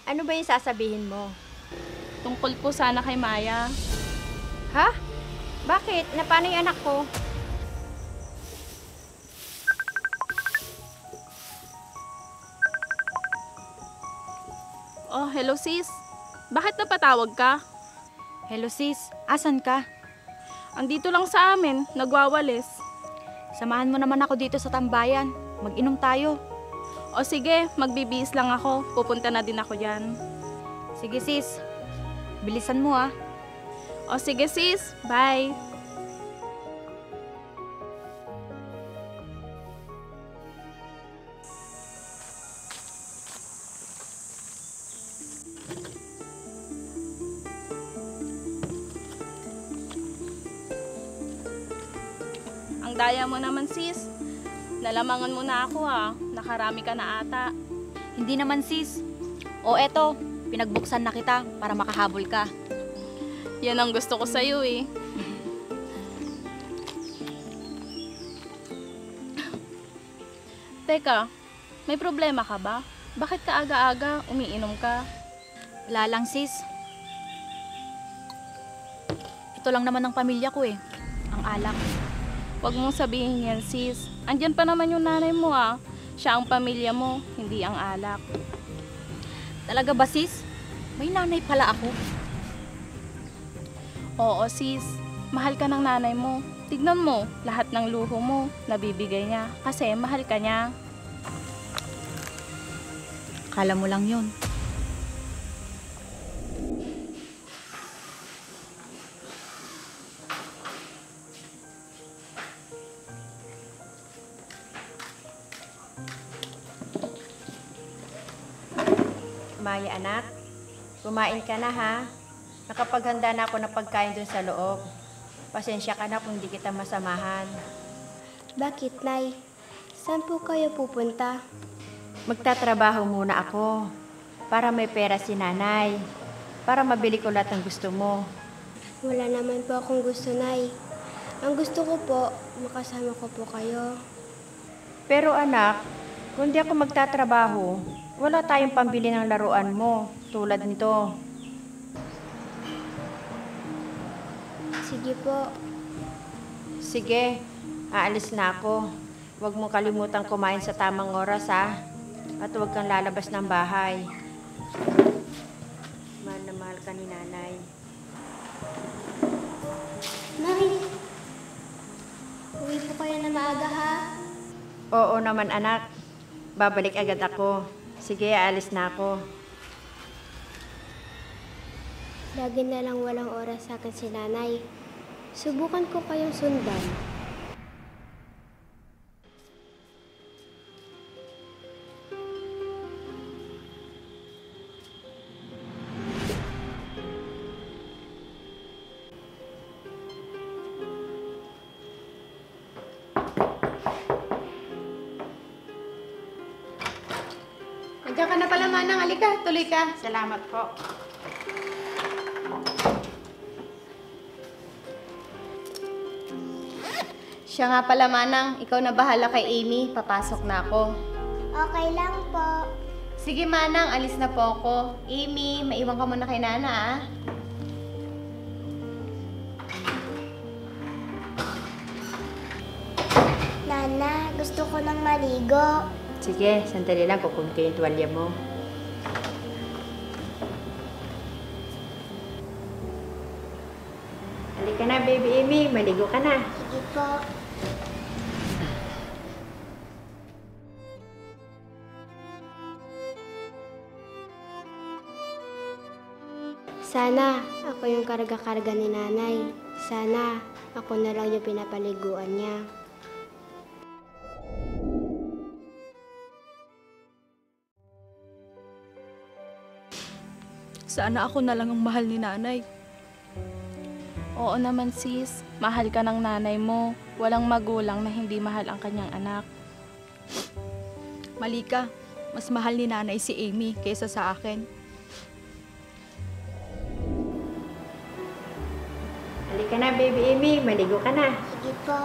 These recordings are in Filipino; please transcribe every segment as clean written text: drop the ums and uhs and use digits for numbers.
Ano ba yung sasabihin mo? Tungkol po sana kay Maya. Ha? Bakit? Na paano yung anak ko? Oh, hello sis. Bakit napatawag ka? Hello sis, asan ka? Andito lang sa amin, nagwawalis. Samahan mo naman ako dito sa tambayan. Mag-inom tayo. O sige, magbibihis lang ako. Pupunta na din ako dyan. Sige sis, bilisan mo ah. O sige sis, bye. Ang daya mo naman sis. Nalamangan mo na ako ha. Nakarami ka na ata. Hindi naman sis. O eto, pinagbuksan na kita para makahabol ka. Yan ang gusto ko sa'yo eh. Teka, may problema ka ba? Bakit ka aga-aga umiinom ka? Wala lang sis. Ito lang naman ang pamilya ko eh. Ang alak. Huwag mong sabihin yan sis. Andyan pa naman yung nanay mo ah. Siya ang pamilya mo, hindi ang alak. Talaga ba sis? May nanay pala ako. Oo sis, mahal ka ng nanay mo. Tignan mo, lahat ng luho mo, nabibigay niya. Kasi mahal ka niya. Kala mo lang yun. Maya anak, kumain ka na ha. Nakapaghanda na ako ng pagkain dun sa loob. Pasensya ka na kung hindi kita masamahan. Bakit, Nay? Saan po kayo pupunta? Magtatrabaho muna ako para may pera si nanay. Para mabili ko lahat ng gusto mo. Wala naman po akong gusto, Nay. Ang gusto ko po, makasama ko po kayo. Pero anak, kung di ako magtatrabaho, wala tayong pambili ng laruan mo tulad nito. Sige po. Sige, aalis na ako. Huwag mo kalimutan kumain sa tamang oras ha. At huwag kang lalabas ng bahay. Mahal na mahal ka ni nanay. Nay, uwi po kayo na maaga, ha? Oo naman anak. Babalik agad ako. Sige, aalis na ako. Lagi na lang walang oras sa akin si Nanay. Subukan ko kayong sundan. Nandiyan ka na pala, Manang. Halika, tuloy ka. Salamat po. Siya nga pala, Manang. Ikaw na bahala kay Amy. Papasok na ako. Okay lang po. Sige, Manang. Alis na po ako. Amy, maiwan ka muna kay Nana, ah. Nana, gusto ko nang maligo. Sige, sandali lang. Kukunin ko yung tuwalya mo. Halika na, baby Amy. Maligo ka na. Sige po. Sana ako yung karga-karga ni Nanay. Sana ako na lang yung pinapaliguan niya. Sana ako na lang ang mahal ni nanay. Oo naman sis, mahal ka ng nanay mo. Walang magulang na hindi mahal ang kanyang anak. Mali ka. Mas mahal ni nanay si Amy kaysa sa akin. Halika na, baby Amy. Maligo ka na. Sige po.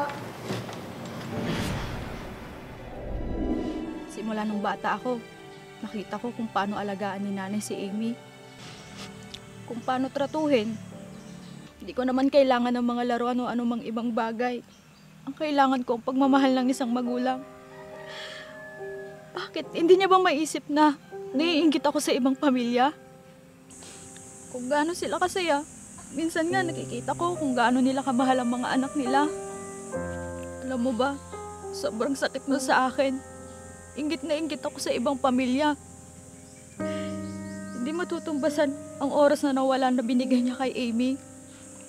Simula nung bata ako, nakita ko kung paano alagaan ni nanay si Amy. Kung paano tratuhin. Hindi ko naman kailangan ng mga laruan o anumang ibang bagay. Ang kailangan ko ang pagmamahal ng isang magulang. Bakit? Hindi niya ba maisip na naiinggit ako sa ibang pamilya? Kung gaano sila kasaya. Minsan nga nakikita ko kung gaano nila kamahal ang mga anak nila. Alam mo ba, sobrang sakit na sa akin. Inggit na inggit ako sa ibang pamilya. Hindi matutumbasan ang oras na nawala na binigay niya kay Amy.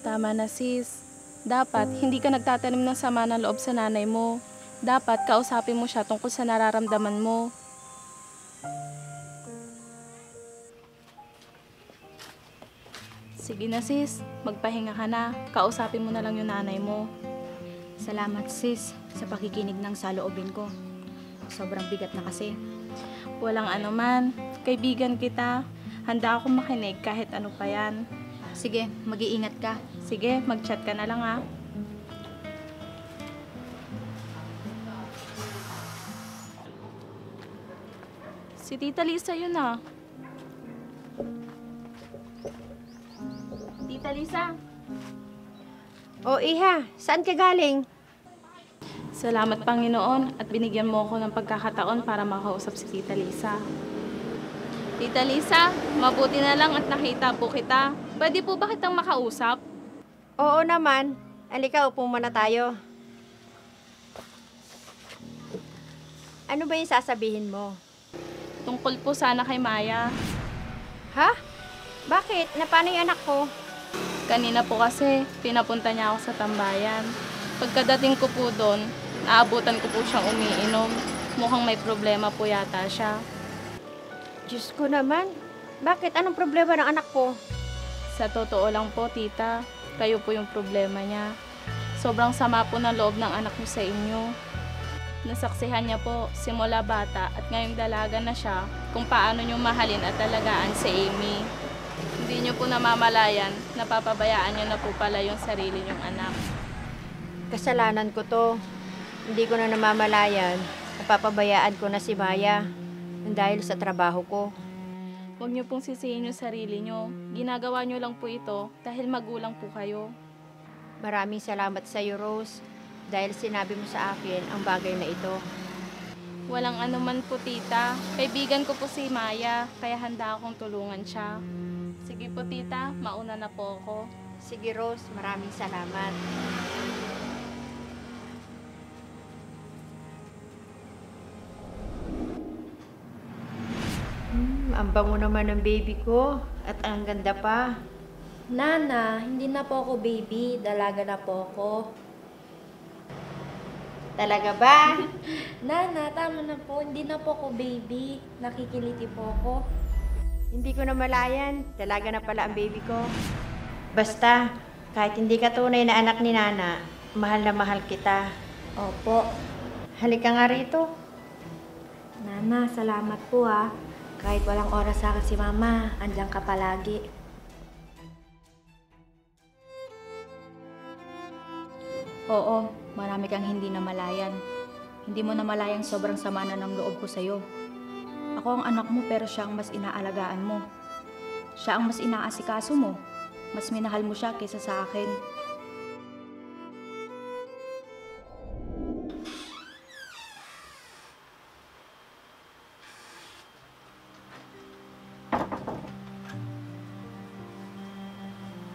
Tama na sis. Dapat hindi ka nagtatanim ng sama ng loob sa nanay mo. Dapat kausapin mo siya tungkol sa nararamdaman mo. Sige na sis, magpahinga ka na. Kausapin mo na lang yung nanay mo. Salamat sis sa pakikinig ng saloobin ko. Sobrang bigat na kasi. Walang anuman. Kaibigan kita. Handa akong makinig kahit ano pa yan. Sige, mag-iingat ka. Sige, mag-chat ka na lang ha. Si Tita Lisa yun ah. Tita Lisa, O Iha, saan ka galing? salamat Panginoon at binigyan mo ako ng pagkakataon para makausap si Tita Lisa. Tita Lisa, mabuti na lang at nakita po kita. Pwede po ba kitang makausap? Oo naman. Halika, upo muna tayo. Ano ba yung sasabihin mo? Tungkol po sana kay Maya. Ha? Bakit? Na paano yung anak ko? Kanina po kasi, pinapunta niya ako sa tambayan. Pagkadating ko po doon, naabutan ko po siyang umiinom. Mukhang may problema po yata siya. Diyos ko naman. Bakit? Anong problema ng anak ko? Sa totoo lang po, tita, kayo po yung problema niya. Sobrang sama po ng loob ng anak niyo sa inyo. Nasaksihan niya po simula bata at ngayong dalaga na siya kung paano niyo mahalin at alagaan si Amy. Hindi niyo po namamalayan, napapabayaan niyo na po pala yung sarili niyong anak. Kasalanan ko to. Hindi ko na namamalayan. Napapabayaan ko na si Maya. Dahil sa trabaho ko. Huwag niyo pong sisihin yung sarili niyo. Ginagawa niyo lang po ito dahil magulang po kayo. Maraming salamat sa iyo, Rose. Dahil sinabi mo sa akin ang bagay na ito. Walang anuman po, tita. Kaibigan ko po si Maya, kaya handa akong tulungan siya. Sige po, tita. Mauna na po ako. Sige, Rose. Maraming salamat. Ang bango naman ng baby ko. At ang ganda pa. Nana, hindi na po ako baby. Dalaga na po ako. Talaga ba? Nana, tama na po. Hindi na po ako baby. Nakikiliti po ako. Hindi ko na malayan. Talaga na pala ang baby ko. Basta, kahit hindi ka tunay na anak ni Nana, mahal na mahal kita. Opo. Halika nga rito. Nana, salamat po ah. Kahit walang oras sa akin si Mama, andyan ka palagi. Oo, marami kang hindi namalayan. Hindi mo namalayang sobrang sama na ng loob ko sa'yo. Ako ang anak mo pero siya ang mas inaalagaan mo. Siya ang mas inaasikaso mo. Mas minahal mo siya kaysa sa akin.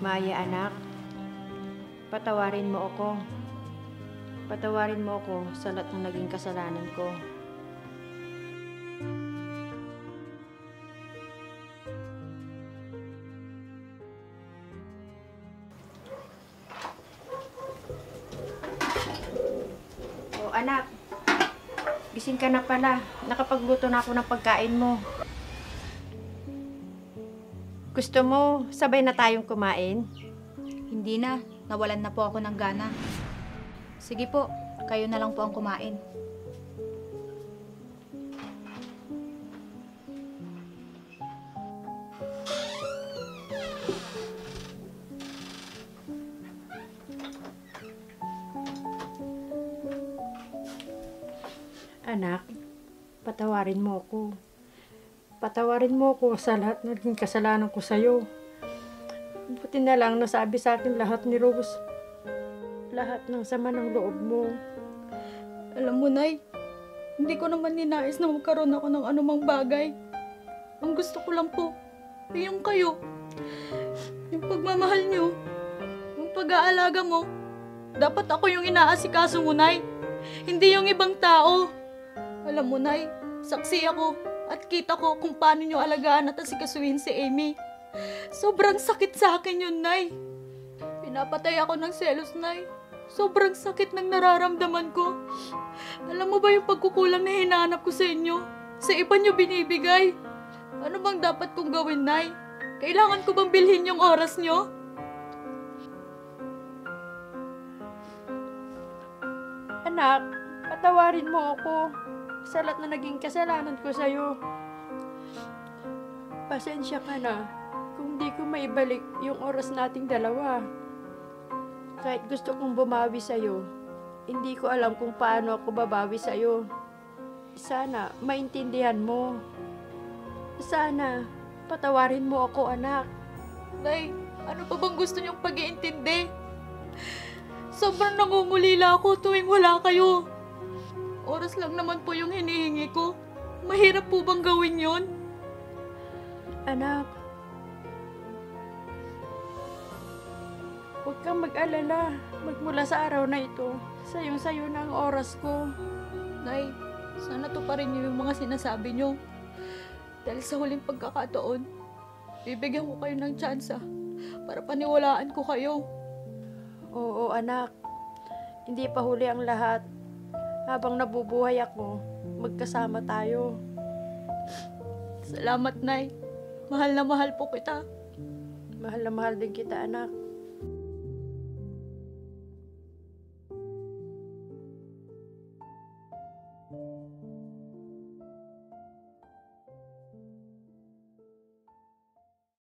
Maya, anak. Patawarin mo ako. Patawarin mo ako sa lahat ng naging kasalanan ko. O anak, gising ka na pala. Nakapagluto na ako ng pagkain mo. Gusto mo sabay na tayong kumain? Hindi na, nawalan na po ako ng gana. Sige po, kayo na lang po ang kumain. Anak, patawarin mo ako. patawarin mo ko sa lahat ng naging kasalanan ko sa'yo. Buti na lang nasabi sa akin lahat ni Rose. Lahat ng sama ng loob mo. Alam mo, Nay, hindi ko naman ninais na magkaroon ako ng anumang bagay. Ang gusto ko lang po, ay yung kayo. Yung pagmamahal nyo, yung pag-aalaga mo. Dapat ako yung inaasikaso mo, Nay. Hindi yung ibang tao. Alam mo, Nay, saksi ako at kita ko kung paano nyo alagaan at asikasuhin si Amy. Sobrang sakit sa akin yun, Nay. Pinapatay ako ng selos, Nay. Sobrang sakit ng nararamdaman ko. Alam mo ba yung pagkukulang na hinahanap ko sa inyo? Sa iba nyo binibigay. Ano bang dapat kong gawin, Nay? Kailangan ko bang bilhin yung oras nyo? Anak, patawarin mo ako sa lahat na naging kasalanan ko sa'yo. Pasensya ka na kung di ko maibalik yung oras nating dalawa. Kahit gusto kong bumawi sa'yo, hindi ko alam kung paano ako babawi sa'yo. Sana maintindihan mo. Sana patawarin mo ako, anak. Nay, ano pa bang gusto niyong pag-iintindi? Sobrang nangungulila ako tuwing wala kayo. Oras lang naman po yung hinihingi ko. Mahirap po bang gawin yon? Anak, huwag kang mag-alala. Magmula sa araw na ito, sayong-sayo na ang oras ko. Nay, sana tuparin niyo yung mga sinasabi niyo. Dahil sa huling pagkakataon, bibigyan ko kayo ng tsansa para paniwalaan ko kayo. Oo, anak. Hindi pa huli ang lahat. Habang nabubuhay ako, magkasama tayo. Salamat, Nay. Mahal na mahal po kita. Mahal na mahal din kita, anak.